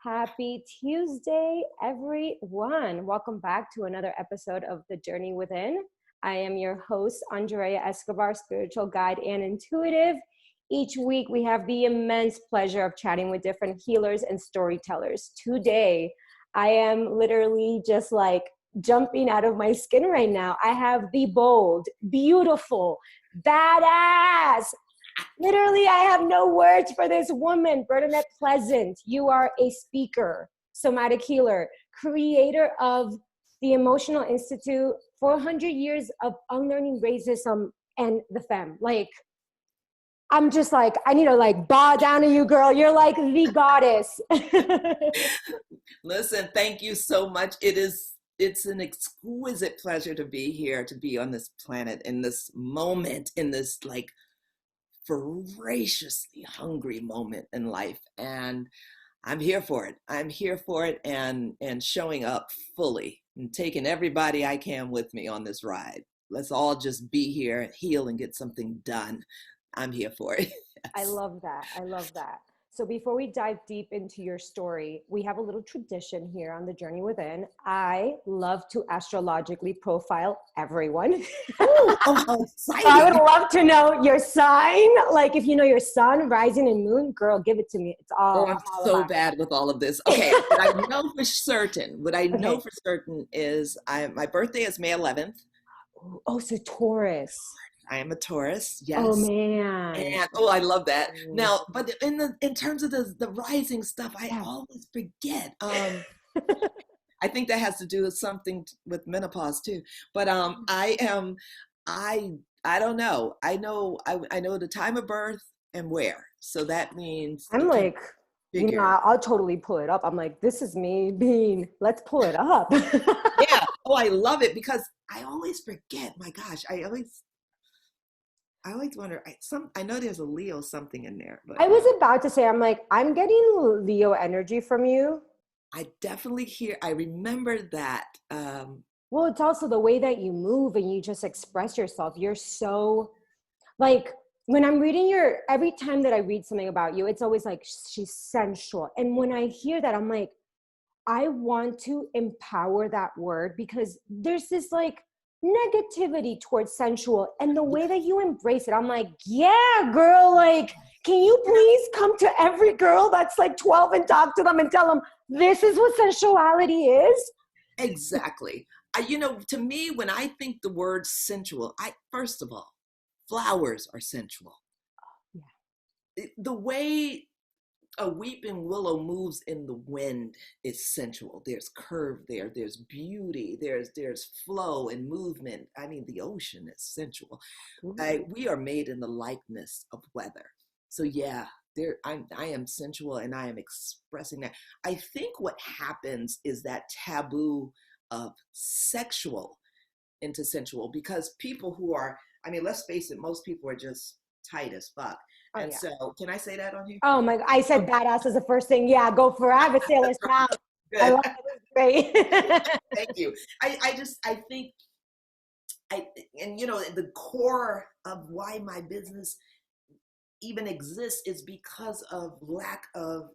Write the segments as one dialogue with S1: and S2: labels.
S1: Happy Tuesday, everyone. Welcome back to another episode of The Journey Within. I am your host, Andrea Escobar, spiritual guide and intuitive. Each week, we have the immense pleasure of chatting with different healers and storytellers. Today, I am literally just like jumping out of my skin right now. I have the bold, beautiful, badass, literally, I have no words for this woman, Bernadette Pleasant. You are a speaker, somatic healer, creator of the Emotional Institute, 400 years of unlearning racism, and the Femme. Like, I'm just like, I need to like bow down to you, girl. You're like the goddess.
S2: Listen, thank you so much. It's an exquisite pleasure to be here, to be on this planet in this moment, in this like voraciously hungry moment in life, and I'm here for it. I'm here for it, and showing up fully and taking everybody I can with me on this ride. Let's all just be here, heal, and get something done. I'm here for it. Yes.
S1: I love that. I love that. So before we dive deep into your story, we have a little tradition here on The Journey Within. I love to astrologically profile everyone.
S2: Oh, how exciting.
S1: I would love to know your sign. Like if you know your sun, rising, and moon, girl, give it to me. It's all.
S2: Oh, I'm so bad with all of this. Okay, what I know for certain, is my birthday is May 11th.
S1: Oh, so Taurus.
S2: I am a Taurus, yes.
S1: Oh man.
S2: And I love that. Now, but in terms of the rising stuff, I always forget. I think that has to do with something with menopause too. But I don't know. I know the time of birth and where. So that means
S1: I'm like, I'll totally pull it up. I'm like, this is me being, let's pull it up.
S2: Yeah. Oh, I love it because I always forget. My gosh, I always wonder. I know there's a Leo something in there. But
S1: I was about to say, I'm like, I'm getting Leo energy from you.
S2: I definitely I remember that.
S1: Well, it's also the way that you move and you just express yourself. You're so, like, when I'm reading every time that I read something about you, it's always like, she's sensual. And when I hear that, I'm like, I want to empower that word because there's this like negativity towards sensual, and the way that you embrace it, I'm like, yeah, girl, like, can you please come to every girl that's like 12 and talk to them and tell them this is what sensuality is?
S2: Exactly. To me, when I think the word sensual, first of all, flowers are sensual. Yeah. The way a weeping willow moves in the wind is sensual. There's curve there. There's beauty. There's flow and movement. I mean, the ocean is sensual. We are made in the likeness of weather. So yeah, I am sensual, and I am expressing that. I think what happens is that taboo of sexual into sensual, because people who are, let's face it, most people are just tight as fuck. And so, can I say that on here?
S1: Oh my, I said badass is the first thing. Yeah, go for it. I have a sailor's mouth. I love it. It was great.
S2: Thank you. I think, the core of why my business even exists is because of lack of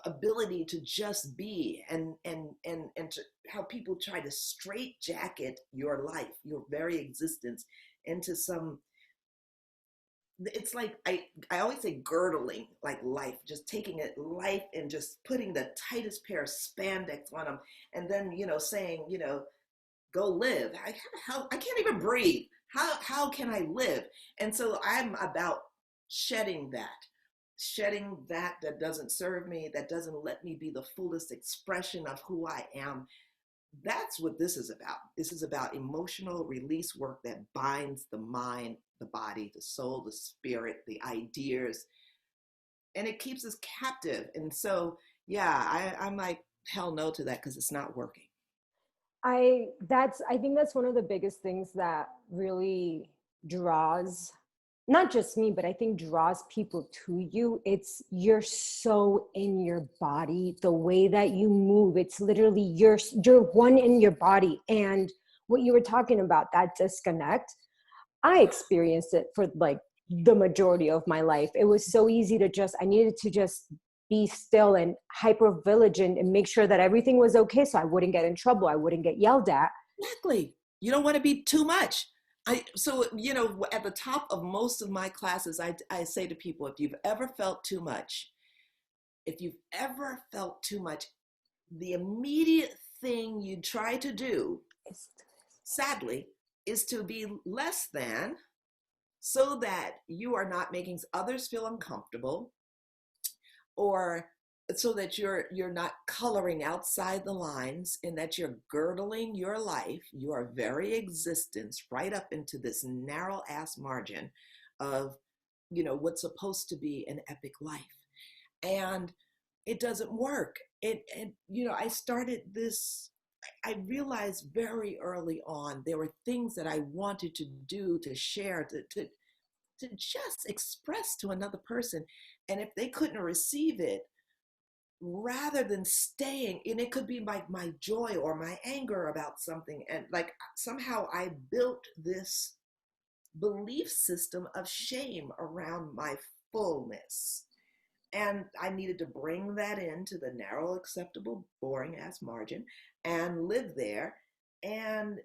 S2: ability to just be, and to how people try to straitjacket your life, your very existence, into some. It's like I always say girdling like life, just taking it life and just putting the tightest pair of spandex on them, and then saying go live. I can't even breathe. How can I live? And so I'm about shedding that doesn't serve me, that doesn't let me be the fullest expression of who I am. That's what this is about. This is about emotional release work that binds the mind, the body, the soul, the spirit, the ideas, and it keeps us captive. And so, yeah, I'm like, hell no to that, because it's not working.
S1: I think that's one of the biggest things that really draws, not just me, but I think draws people to you. It's you're so in your body, the way that you move. It's literally you're one in your body. And what you were talking about, that disconnect, I experienced it for like the majority of my life. It was so easy to I needed to just be still and hyper vigilant and make sure that everything was okay so I wouldn't get in trouble, I wouldn't get yelled at.
S2: Exactly. You don't want to be too much. So, at the top of most of my classes, I say to people, if you've ever felt too much, the immediate thing you try to do, sadly, is to be less than, so that you are not making others feel uncomfortable, or so that you're not coloring outside the lines, and that you're girdling your life, your very existence, right up into this narrow ass margin of, what's supposed to be an epic life. And it doesn't work. I started this, I realized very early on, there were things that I wanted to do, to share, to just express to another person. And if they couldn't receive it, rather than staying, and it could be like my joy or my anger about something, and like somehow I built this belief system of shame around my fullness. And I needed to bring that into the narrow, acceptable, boring ass margin and live there. And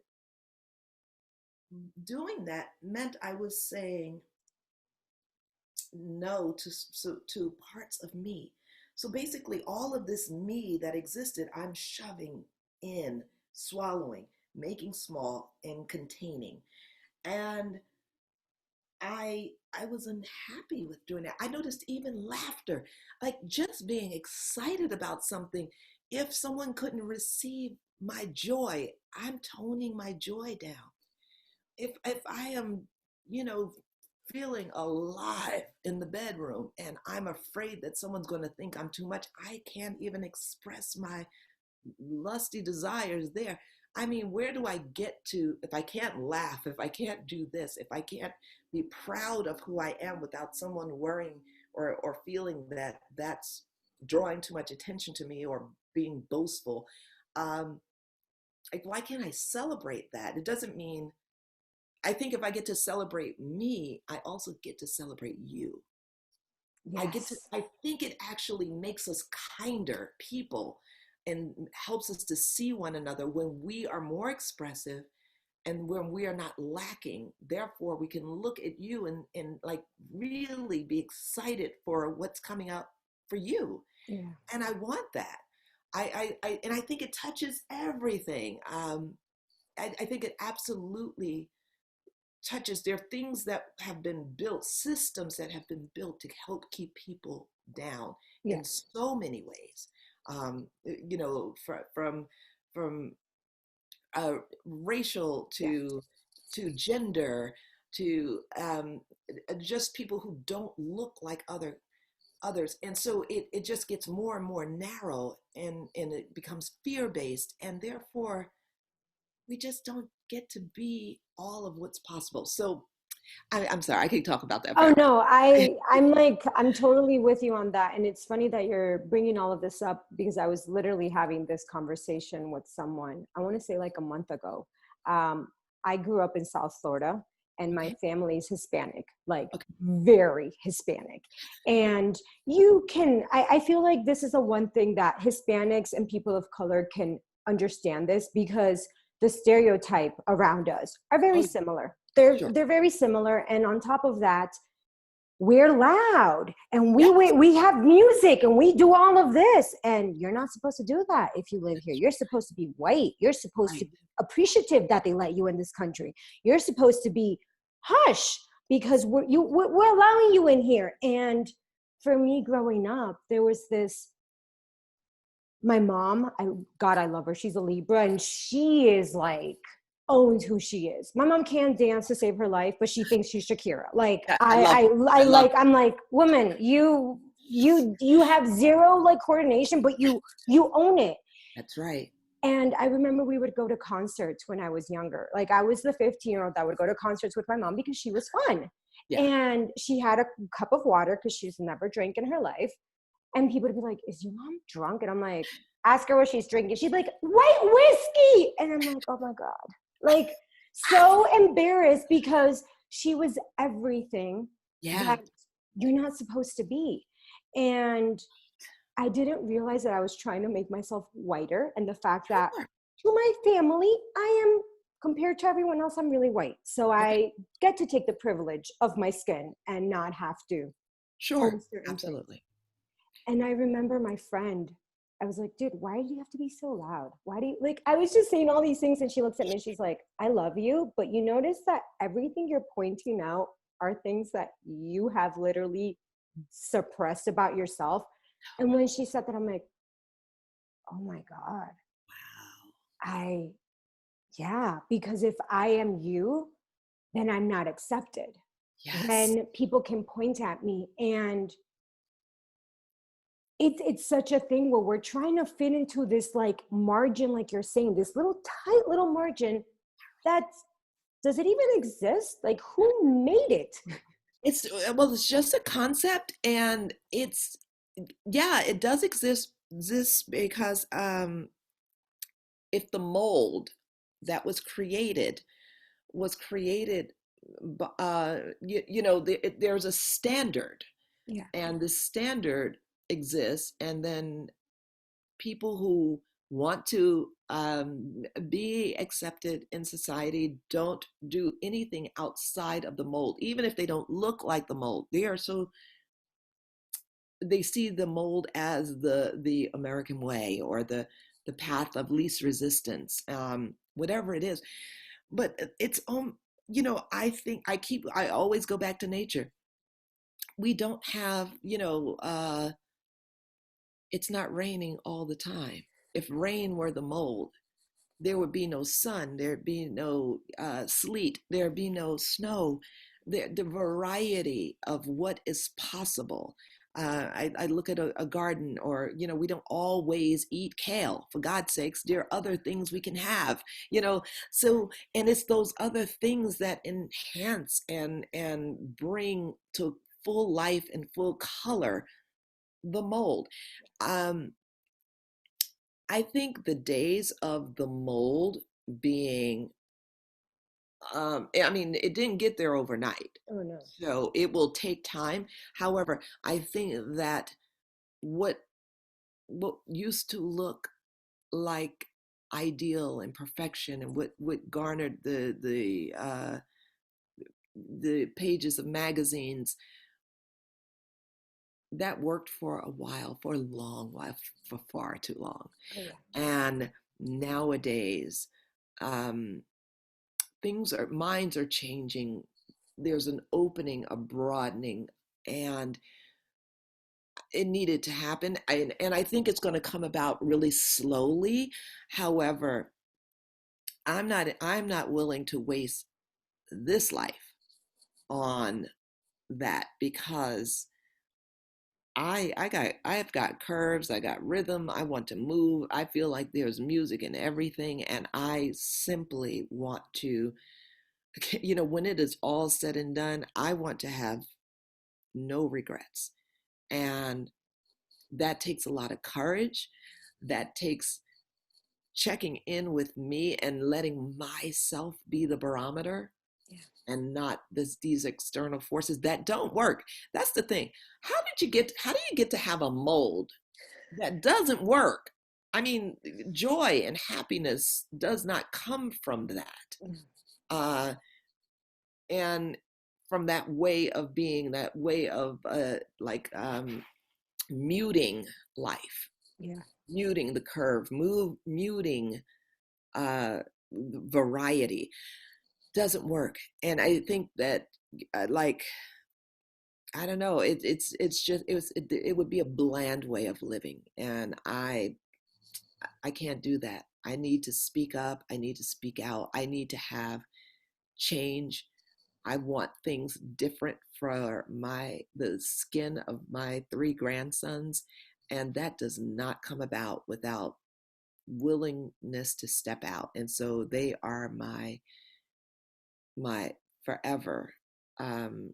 S2: doing that meant I was saying no to parts of me. So basically, all of this me that existed, I'm shoving in, swallowing, making small, and containing. And I was unhappy with doing that. I noticed even laughter, like just being excited about something. If someone couldn't receive my joy, I'm toning my joy down. If I am, feeling alive in the bedroom and I'm afraid that someone's going to think I'm too much, I can't even express my lusty desires there. I mean, where do I get to if I can't laugh, if I can't do this, if I can't be proud of who I am without someone worrying or feeling that that's drawing too much attention to me or being boastful? Like, why can't I celebrate that? It doesn't mean, I think if I get to celebrate me, I also get to celebrate you.
S1: Yes.
S2: I think it actually makes us kinder people and helps us to see one another when we are more expressive and when we are not lacking. Therefore, we can look at you and like really be excited for what's coming up for you.
S1: Yeah.
S2: And I want that. And I think it touches everything. I think it absolutely touches. There are things that have been built, systems that have been built to help keep people down in
S1: Yes.
S2: so many ways. From racial
S1: Yes.
S2: to gender to just people who don't look like others. And so it just gets more and more narrow, and it becomes fear-based, and therefore we just don't get to be all of what's possible. So I'm sorry, I could talk about that
S1: Oh
S2: forever.
S1: no, I'm totally with you on that. And it's funny that you're bringing all of this up because I was literally having this conversation with someone, I want to say like a month ago. I grew up in South Florida and my
S2: Okay.
S1: family is Hispanic, like
S2: Okay.
S1: very Hispanic. And I feel like this is the one thing that Hispanics and people of color can understand this, because the stereotype around us are very
S2: Oh,
S1: similar.
S2: sure.
S1: They're very similar. And on top of that, we're loud and
S2: Yes.
S1: we have music and we do all of this. And you're not supposed to do that if you live here. You're supposed to be white. You're supposed to
S2: Right.
S1: be appreciative that they let you in this country. You're supposed to be hush because we're allowing you in here. And for me growing up, there was this, my mom, I love her. She's a Libra and she is like, owns who she is. My mom can't dance to save her life, but she thinks she's Shakira. Like
S2: Yeah, I love it. I love it.
S1: I'm like, woman, you have zero like coordination, but you own it.
S2: That's right.
S1: And I remember we would go to concerts when I was younger. Like I was the 15-year-old that would go to concerts with my mom because she was fun.
S2: Yeah.
S1: And she had a cup of water because she's never drank in her life. And people would be like, is your mom drunk? And I'm like, ask her what she's drinking. She'd be like, white whiskey. And I'm like, oh my God. Like so embarrassed because she was everything
S2: Yeah.
S1: that you're not supposed to be. And I didn't realize that I was trying to make myself whiter, and the fact that
S2: Sure.
S1: to my family, I am, compared to everyone else, I'm really white. So
S2: Okay.
S1: I get to take the privilege of my skin and not have to
S2: Sure.
S1: post certain things.
S2: Absolutely.
S1: And I remember my friend, I was like, dude, why do you have to be so loud? Why do you, like, I was just saying all these things, and she looks at me and she's like, I love you, but you notice that everything you're pointing out are things that you have literally suppressed about yourself. And when she said that, I'm like, oh my God,
S2: Wow.
S1: I, yeah, because if I am you, then I'm not accepted.
S2: Yes.
S1: When people can point at me, and it's such a thing where we're trying to fit into this like margin, like you're saying, this little tight little margin that's, does it even exist? Like, who made it?
S2: It's well, it's just a concept, and it's yeah, it does exist because if the mold that was created, there's a standard,
S1: Yeah.
S2: and the standard exists, and then people who want to be accepted in society don't do anything outside of the mold, even if they don't look like the mold. They see the mold as the American way, or the path of least resistance, whatever it is. But it's I think I always go back to nature. We don't have, it's not raining all the time. If rain were the mold, there would be no sun, there'd be no sleet, there'd be no snow. The variety of what is possible. I look at a garden, or, we don't always eat kale. For God's sakes, there are other things we can have, So, and it's those other things that enhance and bring to full life and full color the mold. Um, I think the days of the mold being, I mean, it didn't get there overnight.
S1: Oh no.
S2: So it will take time. However, I think that what what used to look like ideal and perfection, and what garnered the pages of magazines, that worked for a while, for a long while, for far too long.
S1: Oh yeah.
S2: And nowadays, um, minds are changing. There's an opening, a broadening, and it needed to happen. And I think it's going to come about really slowly. However, I'm not willing to waste this life on that, because I've got curves, I got rhythm, I want to move. I feel like there's music in everything, and I simply want to, when it is all said and done, I want to have no regrets. And that takes a lot of courage. That takes checking in with me and letting myself be the barometer,
S1: Yeah.
S2: and not these external forces that don't work. That's the thing. How do you get to have a mold that doesn't work? I mean, joy and happiness does not come from that.
S1: Mm.
S2: Uh, and from that way of being, that way of muting life,
S1: Yeah.
S2: muting the curve, muting uh, variety, doesn't work. And I think that, like, I don't know, it's just it would be a bland way of living, and I can't do that. I need to speak up. I need to speak out. I need to have change. I want things different for the skin of my three grandsons, and that does not come about without willingness to step out. And so they are my forever um,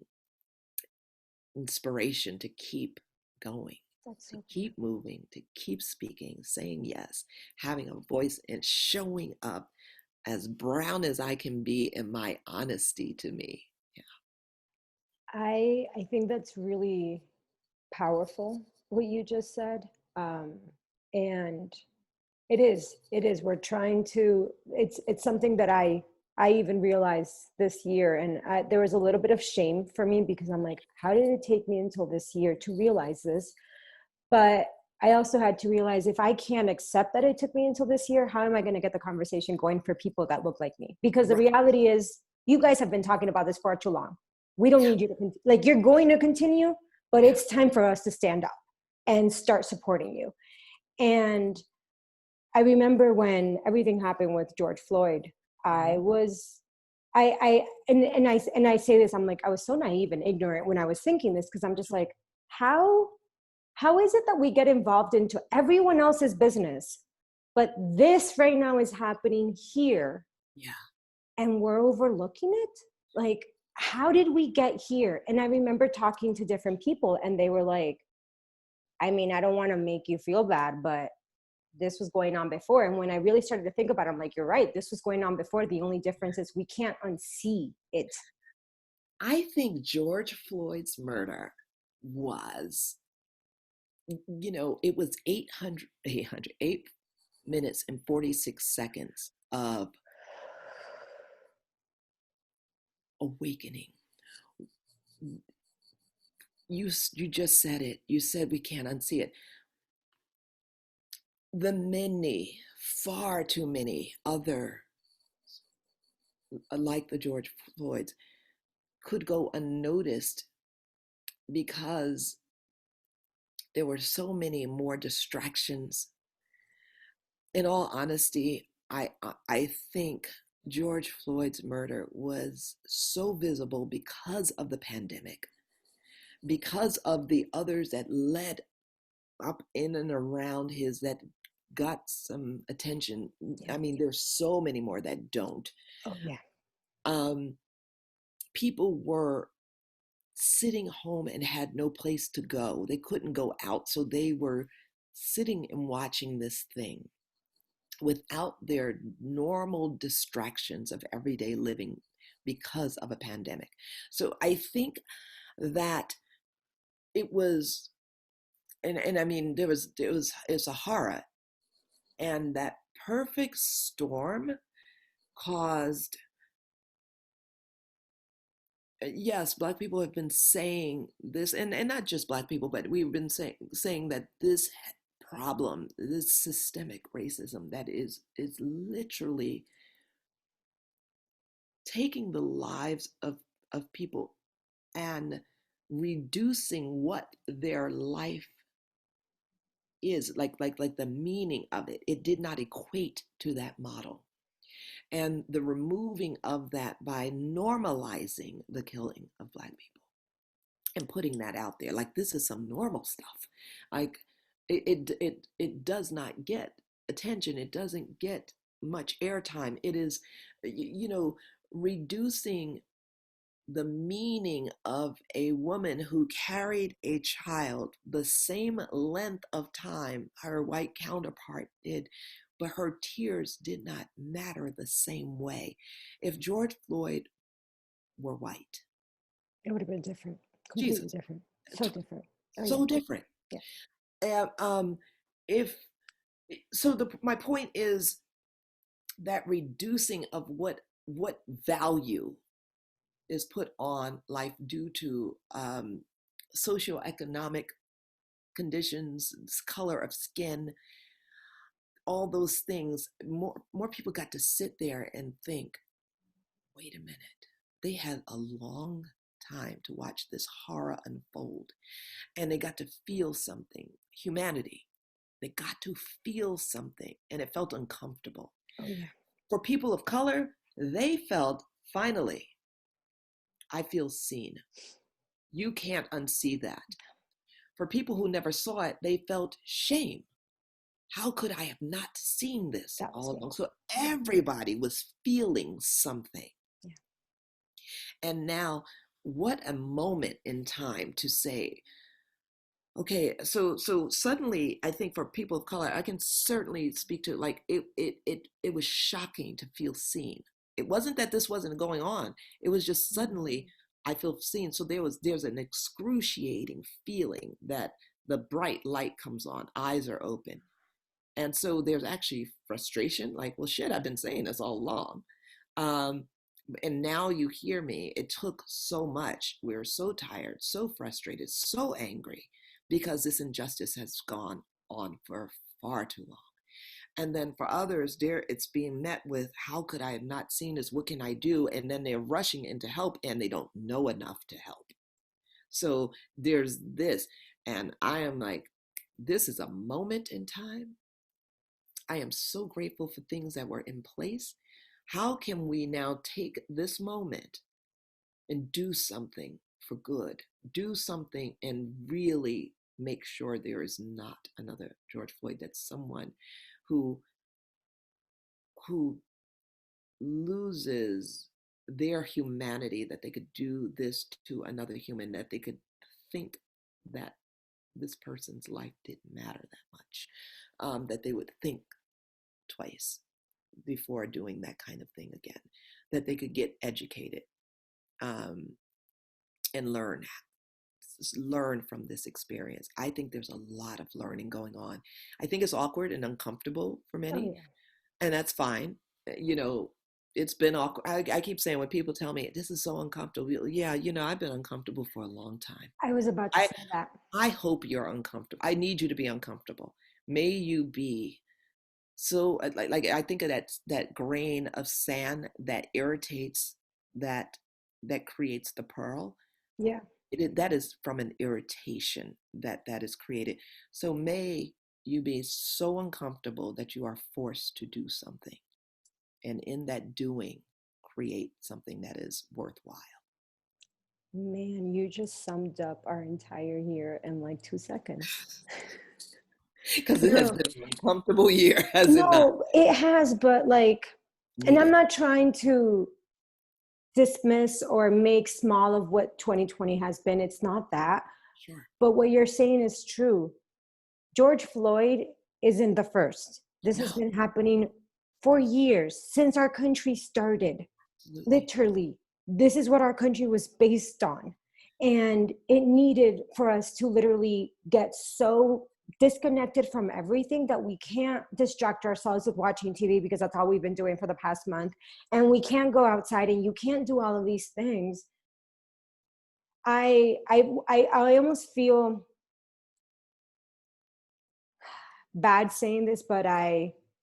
S2: inspiration to keep going,
S1: That's
S2: to
S1: so
S2: keep moving, to keep speaking, saying yes, having a voice, and showing up as brown as I can be in my honesty to me. Yeah.
S1: I think that's really powerful what you just said. And it is, we're trying to, it's something that I even realized this year. And there was a little bit of shame for me because I'm like, how did it take me until this year to realize this? But I also had to realize, if I can't accept that it took me until this year, how am I going to get the conversation going for people that look like me? Because the
S2: Right.
S1: reality is, you guys have been talking about this for too long. We don't need you to like, you're going to continue, but
S2: Yeah.
S1: it's time for us to stand up and start supporting you. And I remember when everything happened with George Floyd, I
S2: Mhm.
S1: was, and I say this, I'm like, I was so naive and ignorant when I was thinking this, because I'm just like, how is it that we get involved into everyone else's business, but this right now is happening here
S2: Yeah.
S1: and we're overlooking it? Like, how did we get here? And I remember talking to different people, and they were like, I mean, I don't want to make you feel bad, but this was going on before. And when I really started to think about it, I'm like, you're right, this was going on before. The only difference is we can't unsee it.
S2: I think George Floyd's murder was, it was 8 minutes and 46 seconds of awakening. You just said it. You said we can't unsee it. The many, far too many other, like the George Floyds, could go unnoticed because there were so many more distractions. In all honesty, I think George Floyd's murder was so visible because of the pandemic, because of the others that led up in and around his that got some attention.
S1: Yeah.
S2: I mean, there's so many more that don't.
S1: Oh yeah.
S2: Um, People were sitting home and had no place to go. They couldn't go out, so they were sitting and watching this thing without their normal distractions of everyday living because of a pandemic. So I think that it was, and I mean, it's a horror, and that perfect storm caused. Yes, Black people have been saying this, and not just Black people, but we've been saying that this problem, this systemic racism that is literally taking the lives of people and reducing what their life is, like the meaning of it. It did not equate to that model. And the removing of that by normalizing the killing of Black people and putting that out there, like this is some normal stuff. Like it does not get attention. It doesn't get much airtime. It is, reducing the meaning of a woman who carried a child the same length of time her white counterpart did, but her tears did not matter the same way. If George Floyd were white,
S1: It would have been different, completely
S2: Jesus,
S1: different, so different. Oh yeah.
S2: so different.
S1: Yeah.
S2: And if so, my point is that reducing of what value is put on life due to socioeconomic conditions, color of skin, all those things. More people got to sit there and think, wait a minute, they had a long time to watch this horror unfold, and they got to feel something, humanity. They got to feel something, and it felt uncomfortable.
S1: Oh yeah.
S2: For people of color, they felt, finally, I feel seen. You can't unsee that. For people who never saw it, they felt shame. How could I have not seen this
S1: That was
S2: all
S1: me.
S2: along? So everybody was feeling something.
S1: Yeah.
S2: And now, what a moment in time to say, okay, so suddenly, I think for people of color, I can certainly speak to, like, it was shocking to feel seen. It wasn't that this wasn't going on. It was just suddenly I feel seen. So there's an excruciating feeling that the bright light comes on, eyes are open. And so there's actually frustration, like, well, shit, I've been saying this all along. Um, and now you hear me. It took so much. We're so tired, so frustrated, so angry because this injustice has gone on for far too long. And then for others, there it's being met with, how could I have not seen this? What can I do? And then they're rushing into help and they don't know enough to help. So there's this. And I am like, this is a moment in time. I am so grateful for things that were in place. How can we now take this moment and do something for good? Do something and really make sure there is not another George Floyd, that's someone who loses their humanity, that they could do this to another human, that they could think that this person's life didn't matter that much, that they would think twice before doing that kind of thing again, that they could get educated, and learn from this experience. I think there's a lot of learning going on. I think it's awkward and uncomfortable for many,
S1: Oh, yeah.
S2: and that's fine. You know, it's been awkward. I keep saying, when people tell me this is so uncomfortable, yeah, I've been uncomfortable for a long time.
S1: I was about to
S2: I
S1: say that.
S2: I hope you're uncomfortable. I need you to be uncomfortable. May you be so, like I think of that grain of sand that irritates, that creates the pearl.
S1: Yeah.
S2: That is from an irritation that is created. So may you be so uncomfortable that you are forced to do something, and in that doing, create something that is worthwhile.
S1: Man, you just summed up our entire year in like 2 seconds.
S2: Because it has
S1: No,
S2: been an uncomfortable year, has it not?
S1: no, it has, but like, and I'm
S2: Needed.
S1: not trying to dismiss or make small of what 2020 has been. It's not that.
S2: Sure.
S1: But what you're saying is true. George Floyd isn't the first. This has
S2: No,
S1: been happening for years, since our country started.
S2: absolutely.
S1: Literally, this is what our country was based on. And it needed for us to literally get so disconnected from everything that we can't distract ourselves with watching TV, because that's all we've been doing for the past month. And we can't go outside, and you can't do all of these things. I almost feel bad saying this, but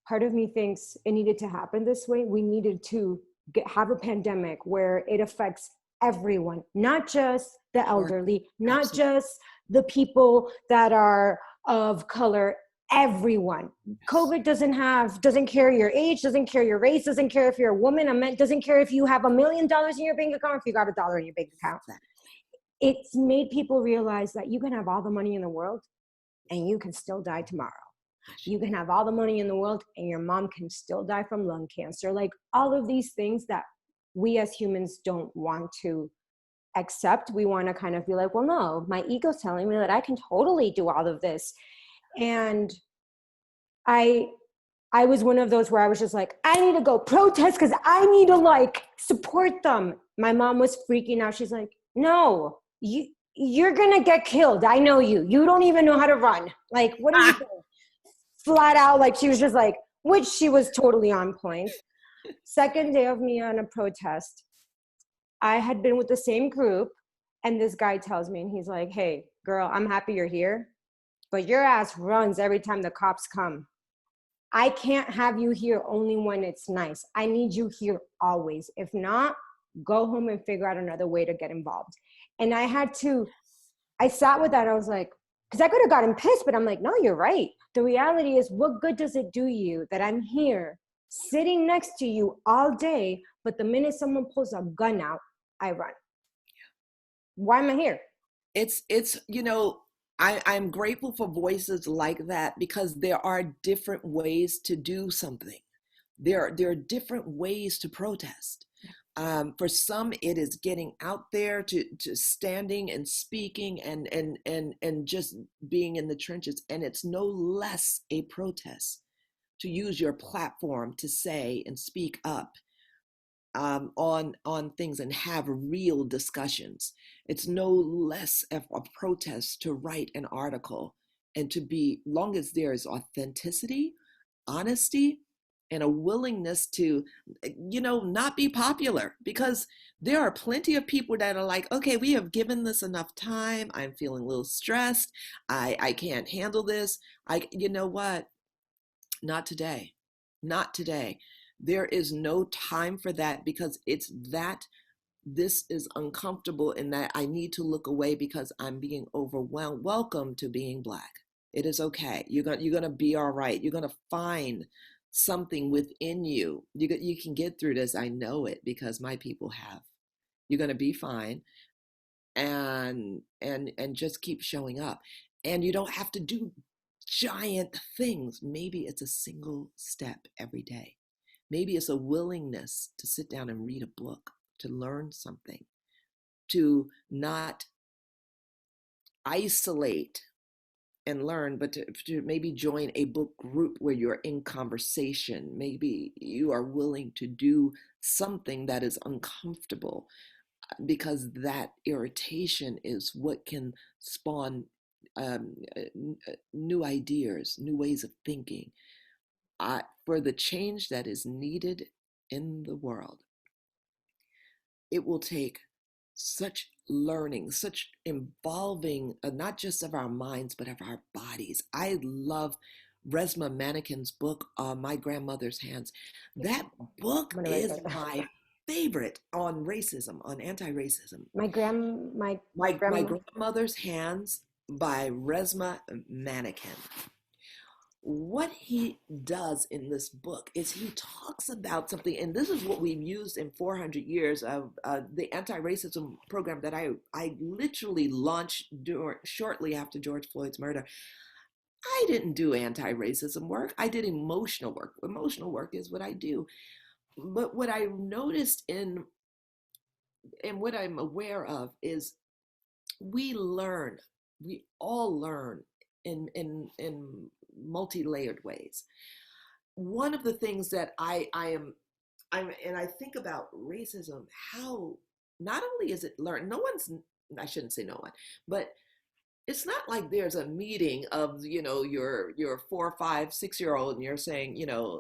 S1: part of me thinks it needed to happen this way. We needed to have a pandemic where it affects everyone, not just the
S2: Sure.
S1: elderly, not
S2: Absolutely.
S1: just the people that are of color, everyone.
S2: Yes.
S1: COVID doesn't care your age, doesn't care your race, doesn't care if you're a woman, a man, doesn't care if you have $1 million in your bank account, if you got $1 in your bank account.
S2: Exactly.
S1: It's made people realize that you can have all the money in the world and you can still die tomorrow.
S2: Yes,
S1: You can have all the money in the world and your mom can still die from lung cancer. Like, all of these things that we as humans don't want to accept. We want to kind of be like, well, no, my ego's telling me that I can totally do all of this. And I I was one of those where I was just like, I need to go protest because I need to like support them. My mom was freaking out. She's like, no, you're gonna get killed. I know you. You don't even know how to run. Like, what are you
S2: ah,
S1: doing? Flat out, like, she was just like, which she was totally on point. Second day of me on a protest, I had been with the same group, and this guy tells me, and he's like, hey, girl, I'm happy you're here, but your ass runs every time the cops come. I can't have you here only when it's nice. I need you here always. If not, go home and figure out another way to get involved. And I sat with that. I was like, because I could have gotten pissed, but I'm like, no, you're right. The reality is, what good does it do you that I'm here sitting next to you all day, but the minute someone pulls a gun out, I run? Why am I here?
S2: it's I'm grateful for voices like that, because there are different ways to do something. There are different ways to protest. For some, it is getting out there to standing and speaking and just being in the trenches. And it's no less a protest to use your platform to say and speak up on things and have real discussions. It's no less of a protest to write an article and to be, long as there is authenticity, honesty, and a willingness to, not be popular, because there are plenty of people that are like, okay, we have given this enough time. I'm feeling a little stressed. I can't handle this. You know what? Not today. Not today. There is no time for that, because it's that this is uncomfortable and that I need to look away because I'm being overwhelmed. Welcome to being Black. It is okay. You're gonna be all right. You're gonna find something within you. You can get through this. I know it because my people have. You're gonna be fine, and just keep showing up. And you don't have to do giant things. Maybe it's a single step every day. Maybe it's a willingness to sit down and read a book, to learn something, to not isolate and learn, but to maybe join a book group where you're in conversation. Maybe you are willing to do something that is uncomfortable, because that irritation is what can spawn new ideas, new ways of thinking, for the change that is needed in the world. It will take such learning, such involving, not just of our minds, but of our bodies. I love Resma Manikin's book, My Grandmother's Hands. That book is my favorite on racism, on anti-racism. My Grandmother's Hands by Resma Manikin. What he does in this book is he talks about something, and this is what we've used in 400 years of the anti-racism program that I literally launched shortly after George Floyd's murder. I didn't do anti-racism work. I did emotional work. Emotional work is what I do. But what I noticed and what I'm aware of is we all learn in multi-layered ways. One of the things that and I think about racism, how not only is it learned, I shouldn't say no one, but it's not like there's a meeting of, your 4, 5, 6 year old and you're saying,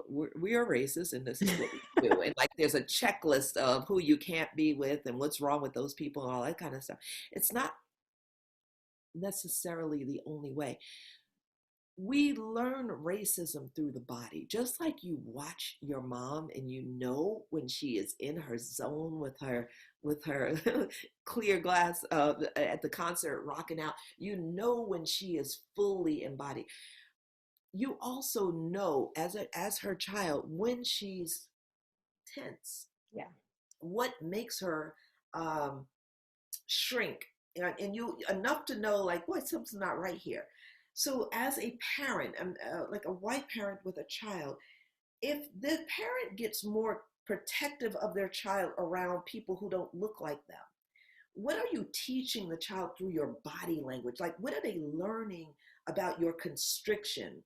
S2: we are racist and this is what we do. And like there's a checklist of who you can't be with and what's wrong with those people and all that kind of stuff. It's not necessarily the only way. We learn racism through the body, just like you watch your mom and when she is in her zone with her clear glass at the concert rocking out. When she is fully embodied. You also know as her child when she's tense.
S1: Yeah.
S2: What makes her shrink, and you enough to know like, what, something's not right here. So as a parent, like a white parent with a child, if the parent gets more protective of their child around people who don't look like them, what are you teaching the child through your body language? Like, what are they learning about your constriction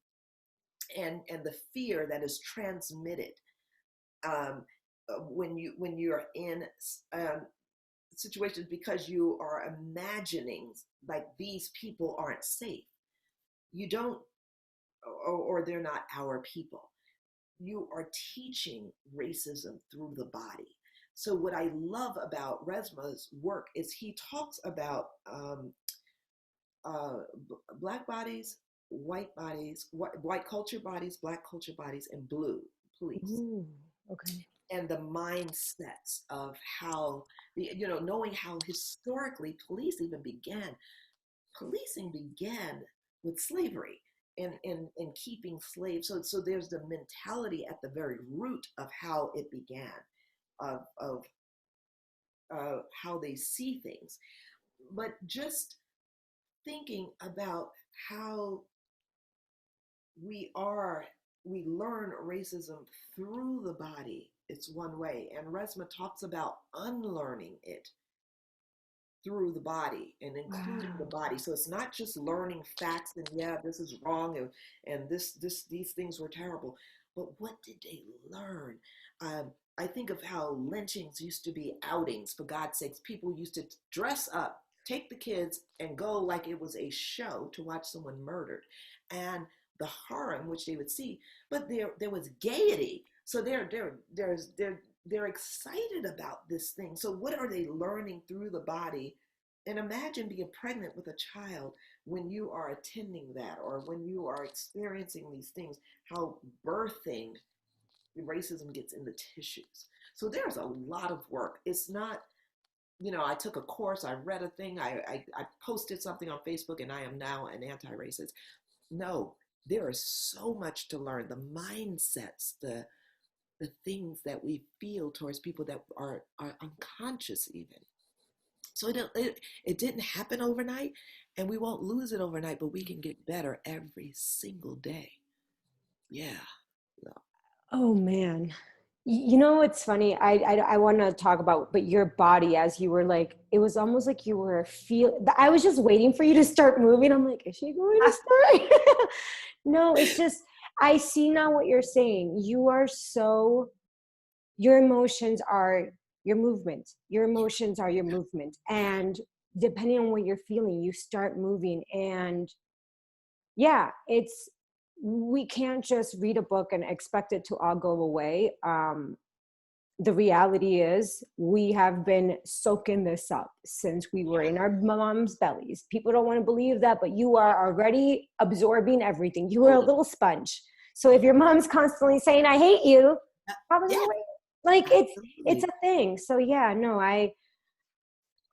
S2: and the fear that is transmitted when you're in situations, because you are imagining like these people aren't safe. You don't, or they're not our people. You are teaching racism through the body. So what I love about Resma's work is he talks about Black bodies, white culture bodies, Black culture bodies, and blue police.
S1: Ooh, okay.
S2: And the mindsets of how, knowing how historically policing began with slavery and keeping slaves. So there's the mentality at the very root of how it began, of how they see things. But just thinking about how we learn racism through the body, it's one way. And Resma talks about unlearning it through the body and including the body. So it's not just learning facts and, yeah, this is wrong and these things were terrible, but what did they learn? I think of how lynchings used to be outings, for God's sakes. People used to dress up, take the kids, and go like it was a show to watch someone murdered. And the horror in which they would see, but there was gaiety. So they're excited about this thing. So what are they learning through the body? And imagine being pregnant with a child when you are attending that, or when you are experiencing these things, how birthing racism gets in the tissues. So there's a lot of work. It's not, I took a course, I read a thing, I posted something on Facebook, and I am now an anti-racist. No, there is so much to learn. The mindsets, the things that we feel towards people that are unconscious even. So it didn't happen overnight, and we won't lose it overnight, but we can get better every single day. Yeah. No.
S1: Oh man. You know, it's funny. I want to talk about, but your body, as you were like, it was almost like you were I was just waiting for you to start moving. I'm like, is she going to start? No, it's just, I see now what you're saying. Your emotions are your movement. Your emotions are your movement. And depending on what you're feeling, you start moving. And yeah, we can't just read a book and expect it to all go away. The reality is we have been soaking this up since we were in our mom's bellies. People don't want to believe that, but you are already absorbing everything. You are a little sponge. So if your mom's constantly saying, I hate you, probably
S2: Yeah,
S1: like it's
S2: absolutely.
S1: a thing. So yeah, no,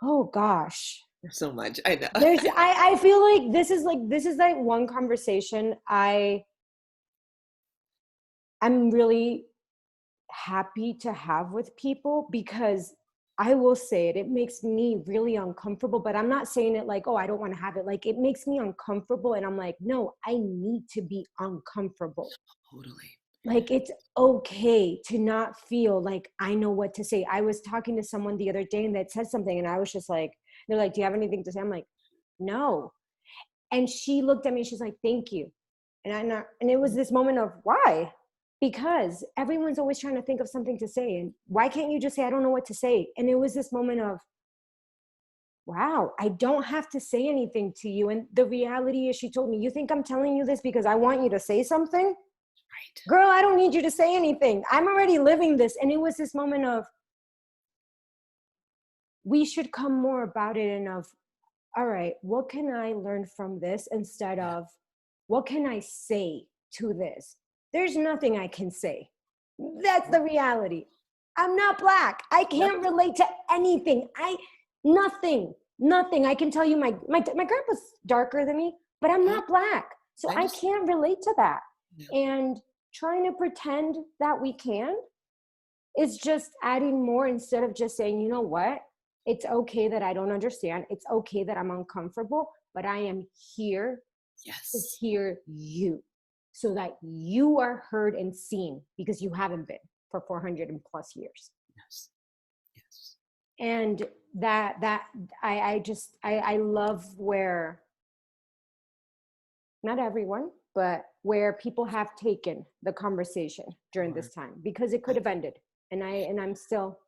S1: oh gosh.
S2: So much. I know.
S1: I feel like this is like one conversation I'm really happy to have with people, because I will say it makes me really uncomfortable, but I'm not saying it like, oh, I don't want to have it. Like, it makes me uncomfortable. And I'm like, no, I need to be uncomfortable.
S2: Totally.
S1: Like, it's okay to not feel like I know what to say. I was talking to someone the other day and that said something, and I was just like, they're like, do you have anything to say? I'm like, no. And she looked at me and she's like, thank you. And it was this moment of, why? Because everyone's always trying to think of something to say. And why can't you just say, I don't know what to say? And it was this moment of, wow, I don't have to say anything to you. And the reality is, she told me, you think I'm telling you this because I want you to say something?
S2: Right.
S1: Girl, I don't need you to say anything. I'm already living this. And it was this moment of, we should come more about it, and of, all right, what can I learn from this, instead
S2: Yeah.
S1: of what can I say to this? There's nothing I can say. That's the reality. I'm not Black. I
S2: Yep.
S1: can't relate to anything. Nothing. I can tell you my grandpa's darker than me, but I'm
S2: Huh?
S1: not Black. So
S2: I
S1: I
S2: understand.
S1: can't relate to that.
S2: Yeah.
S1: And trying to pretend that we can is just adding more, instead of just saying, you know what? It's okay that I don't understand. It's okay that I'm uncomfortable, but I am here to
S2: Yes.
S1: hear you, so that you are heard and seen, because you haven't been for 400 and plus years.
S2: Yes. Yes.
S1: And that I love where, not everyone, but where people have taken the conversation during
S2: Sure.
S1: this time, because it could have ended. And I'm still,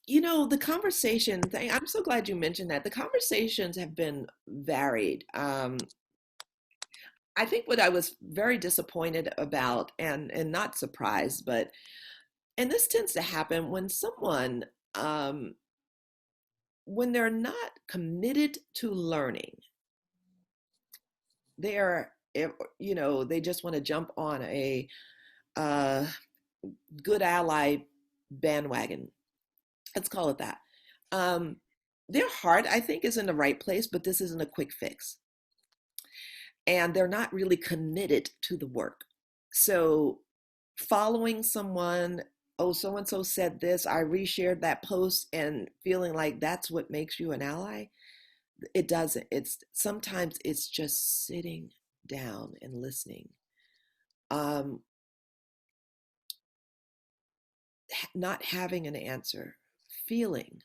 S2: The conversation thing, I'm so glad you mentioned that. The conversations have been varied. I think what I was very disappointed about, and not surprised, but and this tends to happen when someone when they're not committed to learning, they're they just want to jump on a uh, good ally bandwagon. Let's call it that. Um, their heart, I think, is in the right place, but this isn't a quick fix. And they're not really committed to the work. So, following someone, oh, so and so said this, I reshared that post, and feeling like that's what makes you an ally, it doesn't. It's sometimes it's just sitting down and listening. Um, Not having an answer, feeling,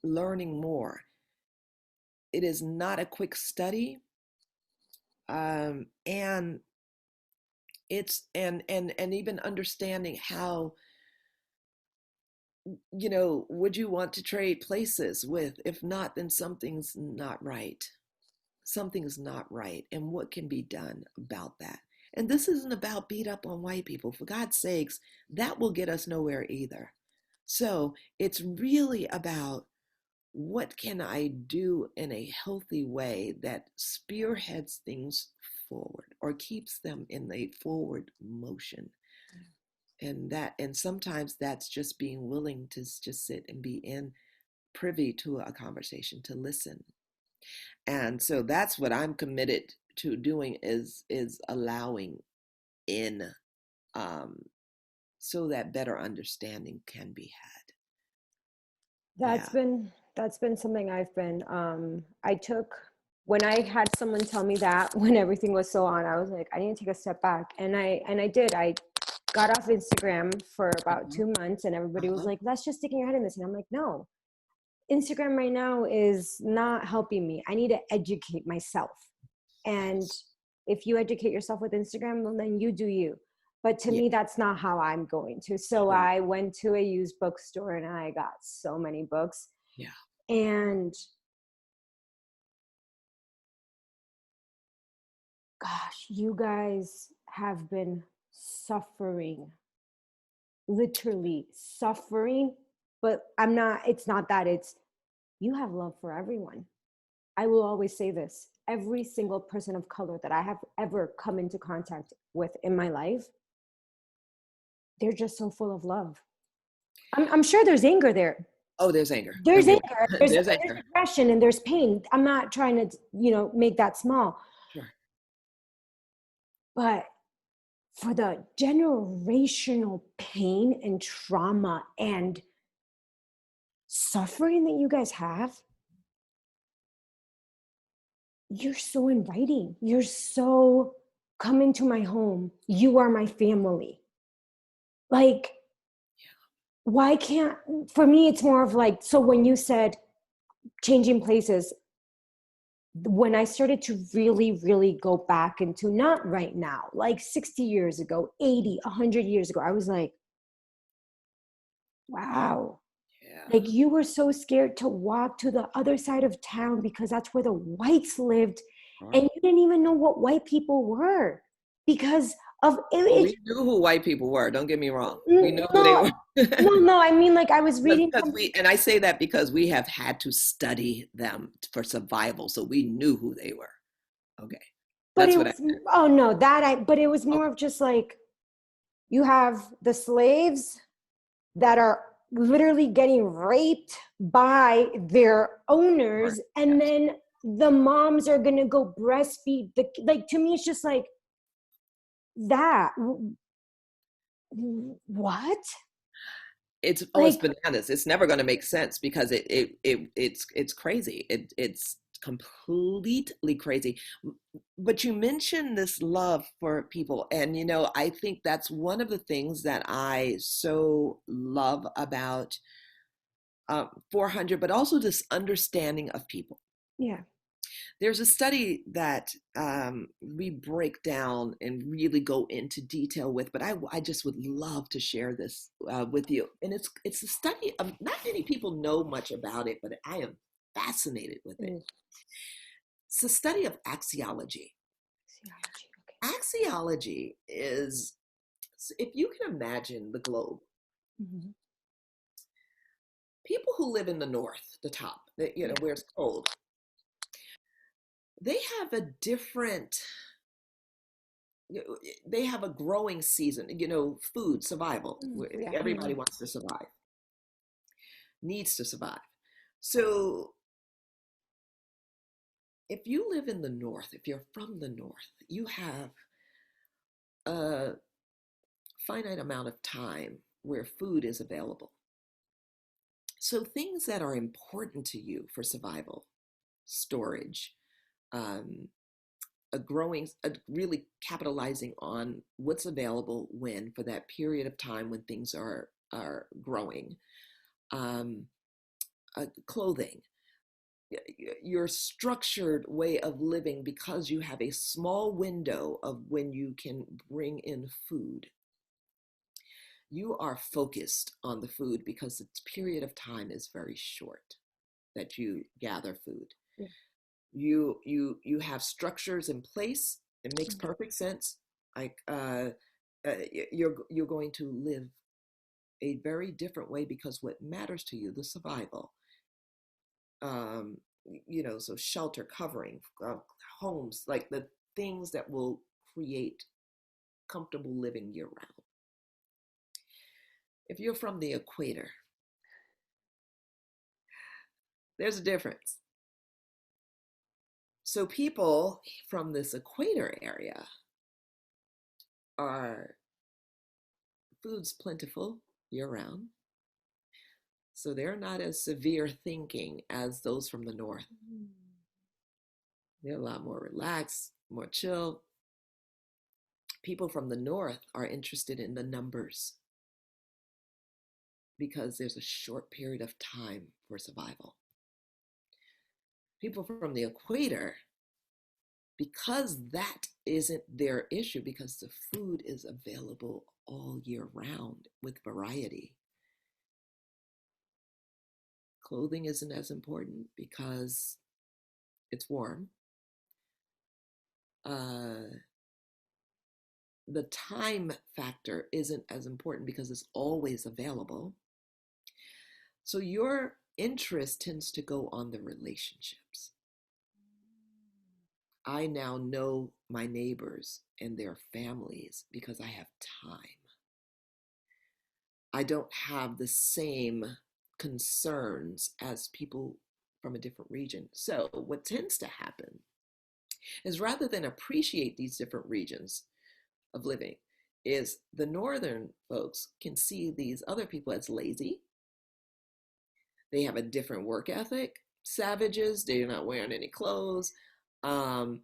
S2: learning more. It is not a quick study. And It's and even understanding how, you know, would you want to trade places with? If not, then something's not right. Something's not right. And what can be done about that? And this isn't about beat up on white people. For God's sakes, that will get us nowhere either. So it's really about what can I do in a healthy way that spearheads things forward or keeps them in a forward motion. And sometimes that's just being willing to just sit and be in privy to a conversation, to listen. And so that's what I'm committed to doing, is allowing in, um, so that better understanding can be had.
S1: That's
S2: Yeah.
S1: been something I've been I took when I had someone tell me that when everything was so on, I was like, I need to take a step back. And I did. I got off Instagram for about
S2: Mhm.
S1: 2 months and everybody was
S2: Uh-huh.
S1: like, let's just stick your head in this. And I'm like, no, Instagram right now is not helping me. I need to educate myself. And
S2: Yes.
S1: if you educate yourself with Instagram, well, then you do you. But to
S2: Yeah.
S1: me, that's not how I'm going to. So
S2: Right.
S1: I went to a used bookstore and I got so many books.
S2: Yeah.
S1: And gosh, you guys have been suffering, literally suffering. But it's not that, it's you have love for everyone. I will always say this, every single person of color that I have ever come into contact with in my life, they're just so full of love. I'm sure there's anger there.
S2: Oh, there's anger.
S1: There's
S2: Don't get
S1: anger,
S2: me.
S1: there's
S2: There's anger.
S1: aggression, and there's pain. I'm not trying to, make that small.
S2: Sure.
S1: But for the generational pain and trauma and suffering that you guys have, you're so inviting. You're so, come into my home. You are my family. Like, why can't, for me, it's more of like, so when you said changing places, when I started to really, really go back into, not right now, like 60 years ago, 80, 100 years ago, I was like, wow.
S2: Yeah.
S1: Like you were so scared to walk to the other side of town because that's where the whites lived. And
S2: Right.
S1: you didn't even know what white people were because of
S2: Oh,
S1: it.
S2: we knew who white people were. Don't get me wrong. We knew who they
S1: No,
S2: were.
S1: no. I mean, like I was reading
S2: Because
S1: something.
S2: and I say that because we have had to study them for survival, so we knew who they were. Okay,
S1: But
S2: that's
S1: it
S2: what I
S1: was, oh no, but it was more
S2: okay.
S1: of just like, you have the slaves that are literally getting raped by their
S2: Sure.
S1: owners, and
S2: Yes,
S1: then the moms are gonna go breastfeed the, like, to me it's just like that. What?
S2: it's
S1: Like,
S2: bananas. It's never going to make sense because it's crazy. It's completely crazy. But you mentioned this love for people, and you know, I think that's one of the things that I so love about 400, but also this understanding of people.
S1: yeah.
S2: There's a study that we break down and really go into detail with, but I just would love to share this with you. And it's a study of, not many people know much about it, but I am fascinated with it.
S1: Mm.
S2: It's a study of axiology.
S1: Theology, okay.
S2: Axiology is, if you can imagine the globe,
S1: Mm-hmm.
S2: people who live in the north, the top, you know,
S1: Yeah.
S2: where it's cold, they have a different, they have a growing season, you know, food, survival.
S1: Yeah.
S2: Everybody wants to survive, needs to survive. So if you live in the north, if you're from the north, you have a finite amount of time where food is available. So things that are important to you for survival, storage, um, really capitalizing on what's available when, for that period of time when things are growing, clothing, your structured way of living, because you have a small window of when you can bring in food, you are focused on the food because its period of time is very short that you gather food.
S1: Yeah.
S2: You have structures in place. It makes perfect sense. Like you're going to live a very different way because what matters to you, the survival, um, so shelter, covering, homes, like the things that will create comfortable living year round. If you're from the equator, there's a difference. So people from this equator area are food's plentiful year round. So they're not as severe thinking as those from the north. They're a lot more relaxed, more chill. People from the north are interested in the numbers because there's a short period of time for survival. People from the equator, because that isn't their issue, because the food is available all year round with variety. Clothing isn't as important because it's warm. The time factor isn't as important because it's always available. So your interest tends to go on the relationships. I now know my neighbors and their families because I have time. I don't have the same concerns as people from a different region. So what tends to happen is, rather than appreciate these different regions of living, is the northern folks can see these other people as lazy. They have a different work ethic, savages, they're not wearing any clothes. And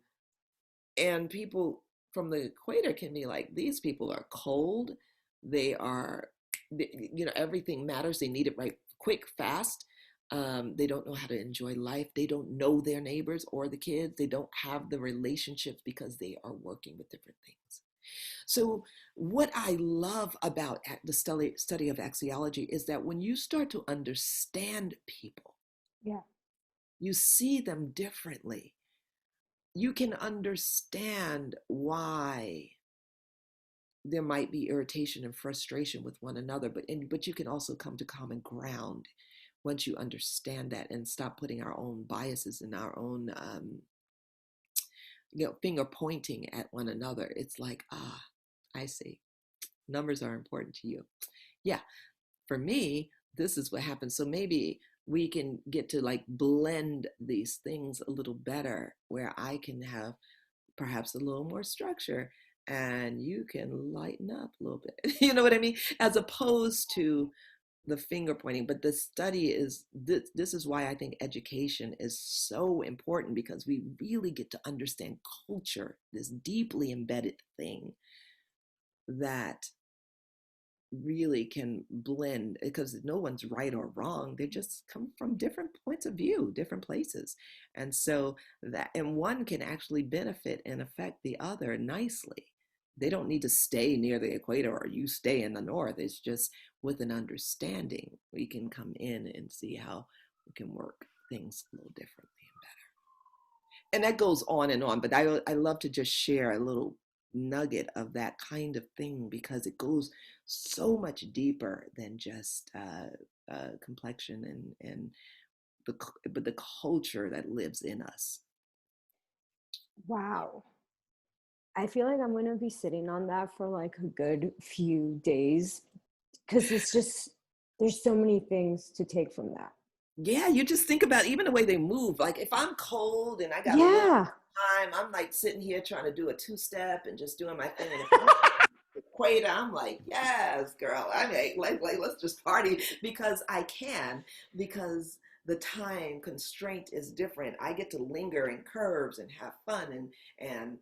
S2: people from the equator can be like, these people are cold. They are, everything matters. They need it right quick, fast. They don't know how to enjoy life. They don't know their neighbors or the kids. They don't have the relationships because they are working with different things. So what I love about the study of axiology is that when you start to understand people,
S1: yeah,
S2: you see them differently. You can understand why there might be irritation and frustration with one another, but you can also come to common ground once you understand that and stop putting our own biases and our own finger pointing at one another. It's like, I see. Numbers are important to you. Yeah, for me, this is what happens. So maybe we can get to like blend these things a little better, where I can have perhaps a little more structure and you can lighten up a little bit. You know what I mean? As opposed to the finger pointing. But the study is this is why I think education is so important, because we really get to understand culture, this deeply embedded thing that really can blend, because no one's right or wrong. They just come from different points of view, different places. And so and one can actually benefit and affect the other nicely. They don't need to stay near the equator or you stay in the north. It's just with an understanding, we can come in and see how we can work things a little differently and better. And that goes on and on, but I love to just share a little nugget of that kind of thing, because it goes so much deeper than just complexion and but the culture that lives in us.
S1: wow. I feel like I'm going to be sitting on that for like a good few days, because it's just, there's so many things to take from that.
S2: Yeah, you just think about even the way they move. Like if I'm cold and I got a little
S1: Yeah.
S2: time, I'm like sitting here trying to do a two-step and just doing my thing. And if I'm equator, I'm like, yes, girl. I mean, like let's just party, because I can, because the time constraint is different. I get to linger in curves and have fun and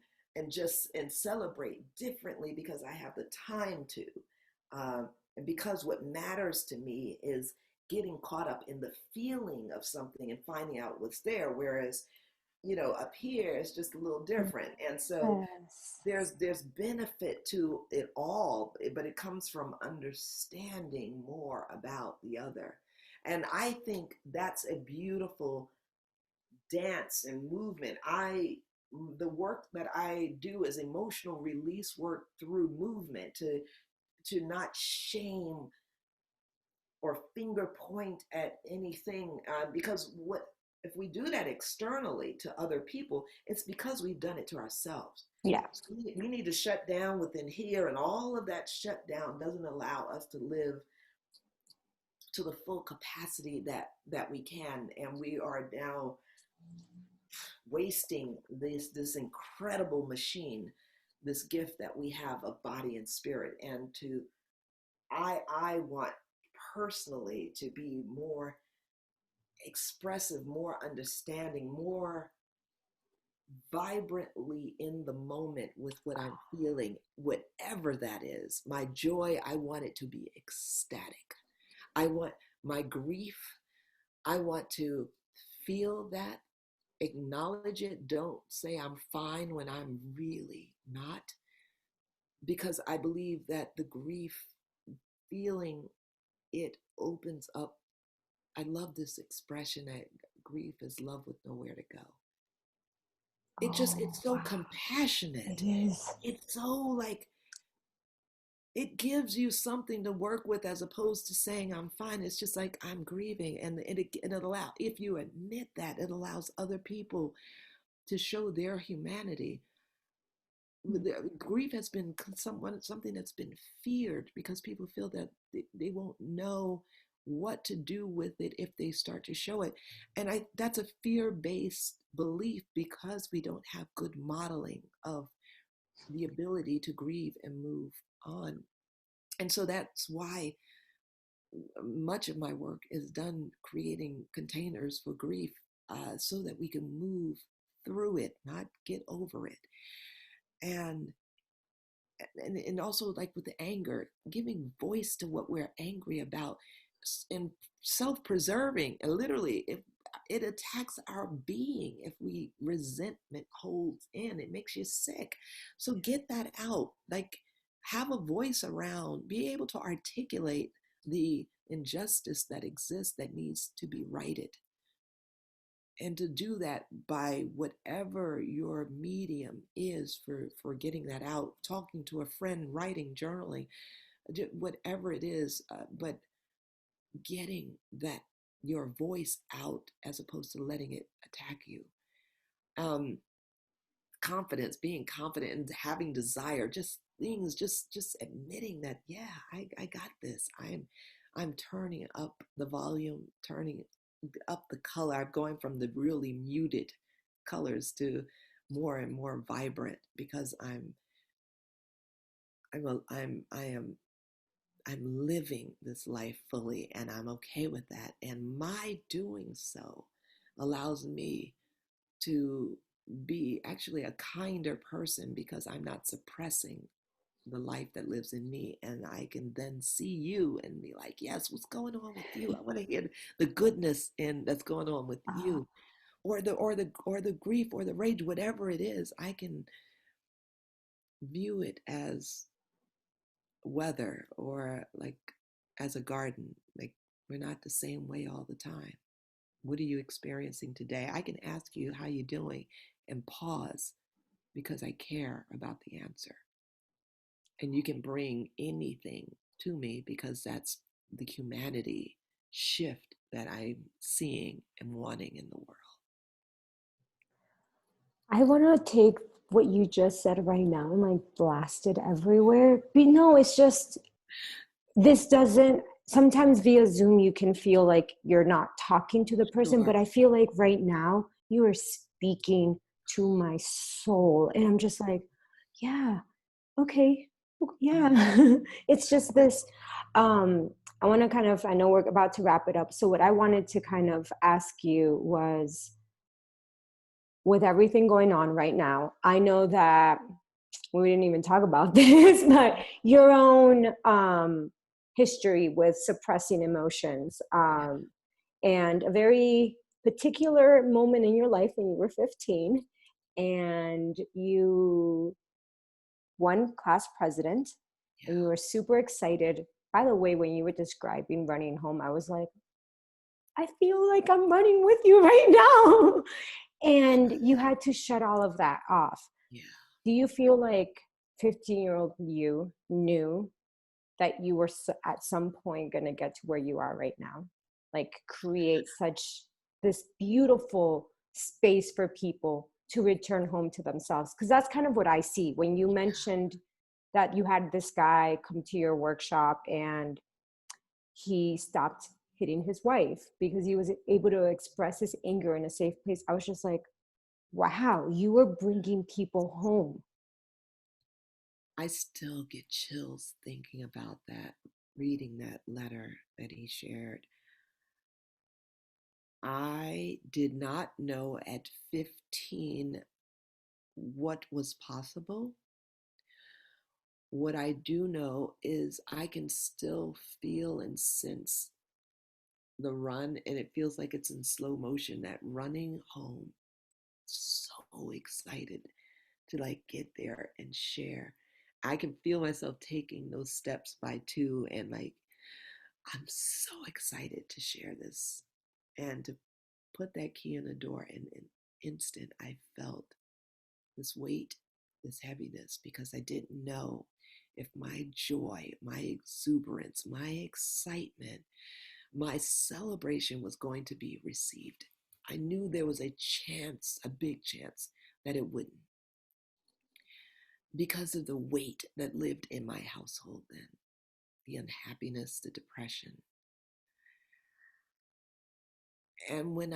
S2: just and celebrate differently because I have the time to. And because what matters to me is getting caught up in the feeling of something and finding out what's there. Whereas, up here it's just a little different. And so
S1: Yes.
S2: there's benefit to it all, but it comes from understanding more about the other. And I think that's a beautiful dance and movement. The work that I do is emotional release work through movement, to not shame or finger point at anything, because what if we do that externally to other people, it's because we've done it to ourselves.
S1: Yeah.
S2: So we need to shut down within here, and all of that shutdown doesn't allow us to live to the full capacity that we can. And we are now wasting this incredible machine, this gift that we have of body and spirit. And I want personally to be more expressive, more understanding, more vibrantly in the moment with what I'm feeling, whatever that is. My joy, I want it to be ecstatic. I want my grief, I want to feel that, acknowledge it. Don't say I'm fine when I'm really not, because I believe that the grief feeling, it opens up. I love this expression that grief is love with nowhere to go. It's so
S1: Wow.
S2: compassionate.
S1: It is.
S2: It's so like, it gives you something to work with, as opposed to saying I'm fine. It's just like, I'm grieving. And it allows, if you admit that, it allows other people to show their humanity. Grief has been something that's been feared, because people feel that they won't know what to do with it if they start to show it. And that's a fear-based belief, because we don't have good modeling of the ability to grieve and move on. And so that's why much of my work is done creating containers for grief, so that we can move through it, not get over it. And also, like with the anger, giving voice to what we're angry about, and self-preserving. And literally, if it attacks our being, if resentment holds in, it makes you sick. So get that out. Like, have a voice around, be able to articulate the injustice that exists, that needs to be righted. And to do that by whatever your medium is for getting that out, talking to a friend, writing, journaling, whatever it is, but getting that, your voice out, as opposed to letting it attack you. Confidence, being confident and having desire, just things, just admitting that, yeah, I got this. I'm turning up the volume, turning up the color. I'm going from the really muted colors to more and more vibrant, because I'm living this life fully, and I'm okay with that. And my doing so allows me to be actually a kinder person, because I'm not suppressing the life that lives in me. And I can then see you and be like, yes, what's going on with you? I want to hear the goodness that's going on with you, or the grief or the rage, whatever it is. I can view it as weather, or like as a garden. Like, we're not the same way all the time. What are you experiencing today? I can ask you how you're doing and pause, because I care about the answer. And you can bring anything to me, because that's the humanity shift that I'm seeing and wanting in the world.
S1: I want to take what you just said right now and like blast it everywhere. But no, it's just, this doesn't, sometimes via Zoom, you can feel like you're not talking to the person,
S2: Sure.
S1: but I feel like right now you are speaking to my soul. And I'm just like, yeah, okay. Yeah. It's just this, I want to kind of, I know we're about to wrap it up. So what I wanted to kind of ask you was, with everything going on right now, I know that we didn't even talk about this, but your own history with suppressing emotions, and a very particular moment in your life when you were 15, and you won class president, and you were super excited. By the way, when you were describing running home, I was like, I feel like I'm running with you right now. And you had to shut all of that off.
S2: Yeah.
S1: Do you feel like 15-year-old you knew that you were at some point going to get to where you are right now? Like create such this beautiful space for people to return home to themselves? Because that's kind of what I see when you mentioned that you had this guy come to your workshop and he stopped hitting his wife because he was able to express his anger in a safe place. I was just like, wow, you were bringing people home.
S2: I still get chills thinking about that, reading that letter that he shared. I did not know at 15 what was possible. What I do know is I can still feel and sense the run, and it feels like it's in slow motion, that running home. So excited to like get there and share. I can feel myself taking those steps by two, and like I'm so excited to share this and to put that key in the door. And in an instant, I felt this weight, this heaviness, because I didn't know if my joy, my exuberance, my excitement, my celebration was going to be received. I knew there was a chance, a big chance, that it wouldn't, because of the weight that lived in my household then, the unhappiness, the depression. And what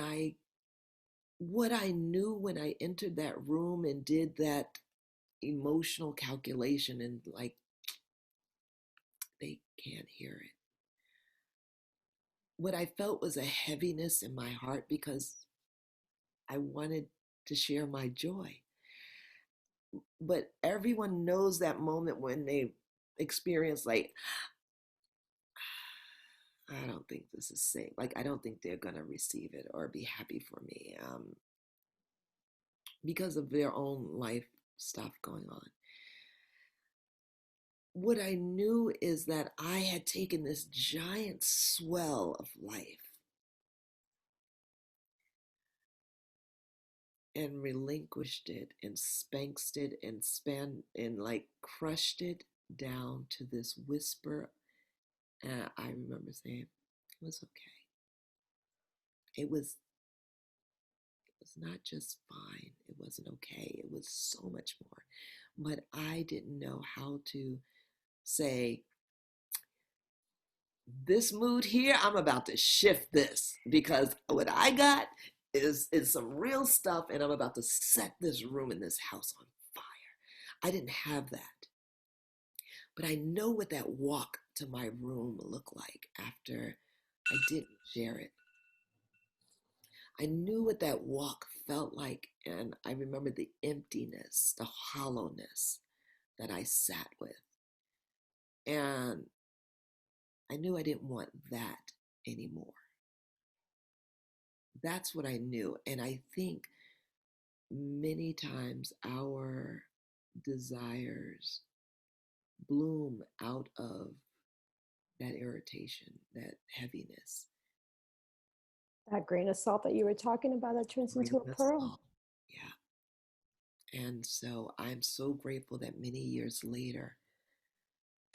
S2: I knew when I entered that room and did that emotional calculation, and like, they can't hear it. What I felt was a heaviness in my heart because I wanted to share my joy. But everyone knows that moment when they experience like, I don't think this is safe. Like, I don't think they're going to receive it or be happy for me, because of their own life stuff going on. What I knew is that I had taken this giant swell of life and relinquished it and spanked it and like crushed it down to this whisper. And I remember saying, it was okay. It was not just fine. It wasn't okay. It was so much more. But I didn't know how to say, this mood here, I'm about to shift this, because what I got is some real stuff, and I'm about to set this room in this house on fire. I didn't have that. But I know what that walk to my room looked like after I didn't share it. I knew what that walk felt like, and I remember the emptiness, the hollowness that I sat with. And I knew I didn't want that anymore. That's what I knew. And I think many times our desires bloom out of that irritation, that heaviness.
S1: That grain of salt that you were talking about that turns into a pearl.
S2: Yeah. And so I'm so grateful that many years later,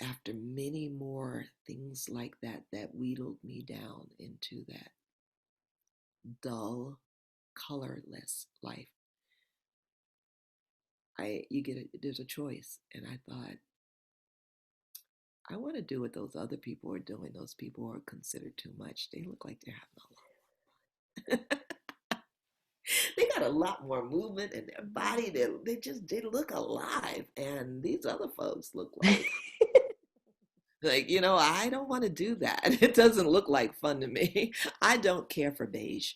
S2: after many more things like that, that wheedled me down into that dull, colorless life, there's a choice. And I thought, I want to do what those other people are doing. Those people are considered too much. They look like they're having a lot. They got a lot more movement in their body. They look alive. And these other folks look like, I don't want to do that. It doesn't look like fun to me. I don't care for beige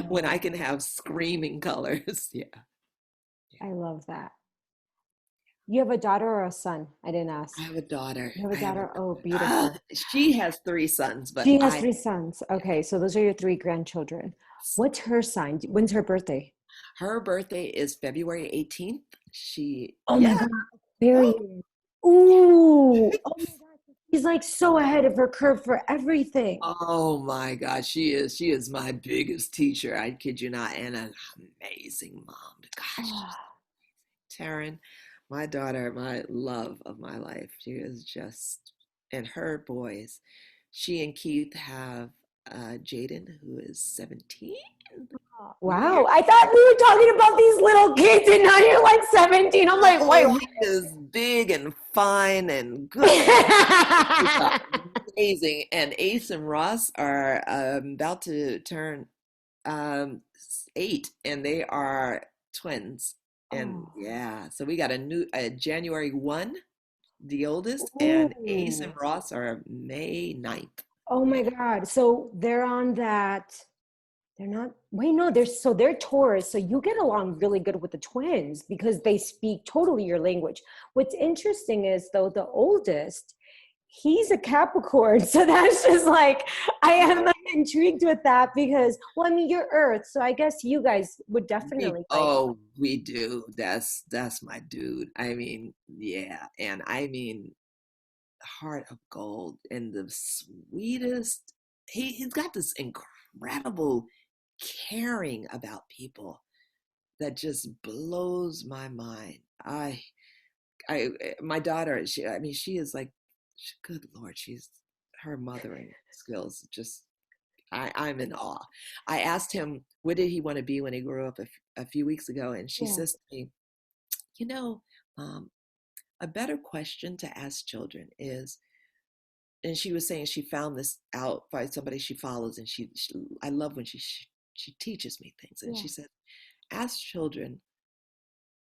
S2: when I can have screaming colors. Yeah.
S1: I love that. You have a daughter or a son? I didn't
S2: I
S1: ask.
S2: have a daughter.
S1: You have a
S2: I have a
S1: daughter? Oh,
S2: daughter.
S1: beautiful.
S2: She has three sons, but
S1: She has
S2: I,
S1: three sons. Okay, so those are your three grandchildren. What's her sign? When's her birthday?
S2: her birthday is February 18th. She,
S1: Oh my
S2: yeah.
S1: God,
S2: Oh,
S1: Aquarius. Ooh, oh my God. She's like so ahead of her curve for everything.
S2: oh my God, she is. She is my biggest teacher. I kid you not, and an amazing mom. Gosh,
S1: Ah,
S2: Taryn, my daughter, my love of my life. She is just, and her boys. She and Keith have Jaden, who is 17.
S1: wow, I thought we were talking about these little kids and now you're like 17. I'm like, wait,
S2: Oh,
S1: what?
S2: he is big and fine and good Lord. He's amazing. And Ace and Ross are about to turn 8, and they are twins. And
S1: Oh,
S2: yeah, so we got a January 1, the oldest, and Ace and
S1: ooh.
S2: Ross are May 9th.
S1: Oh
S2: Yeah.
S1: my God. So they're on that. They're not, wait, no, they're Taurus. So you get along really good with the twins because they speak totally your language. What's interesting is though, the oldest, he's a Capricorn. So that's just like, I am intrigued with that because, well, I mean, you're Earth. So I guess you guys would definitely like,
S2: We do. That's my dude. I mean, yeah, and I mean heart of gold and the sweetest. He's got this incredible caring about people that just blows my mind. My daughter, I mean, she is like, good Lord, she's her mothering skills. Just, I'm in awe. I asked him, what did he want to be when he grew up a few weeks ago, and she
S1: yeah,
S2: says to me, you know, a better question to ask children is, and she was saying she found this out by somebody she follows, and she I love when she teaches me things, and
S1: yeah.
S2: she said, ask children